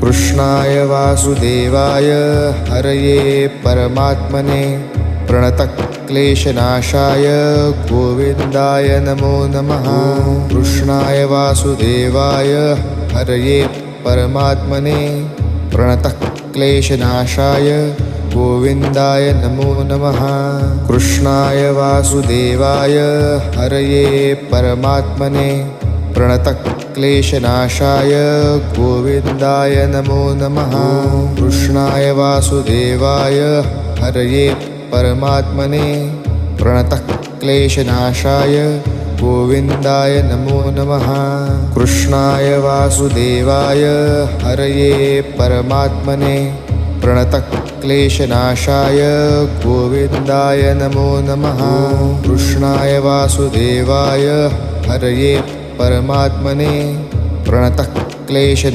कृष्णाय वासुदेवाय हरये परमात्मने प्रणतक्लेशनाशाय गोविन्दाय नमो नमः। कृष्णाय वासुदेवाय हरये परमात्मने प्रणतक्लेशनाशाय गोविन्दाय नमो नमः। कृष्णाय वासुदेवाय हरये परमात्मने प्रणतक्लेशनाशाय गोविन्दाय नमो नमः। कृष्णाय वासुदेवाय हरये परमात्मने प्रणतक्लेशनाशाय गोविन्दाय नमो नमः। कृष्णाय वासुदेवाय हरये परमात्मने प्रणतक्लेशनाशाय गोविन्दाय नमो नमः। कृष्णाय वासुदेवाय हरये परमात्मने प्रणतक्लेशनाशाय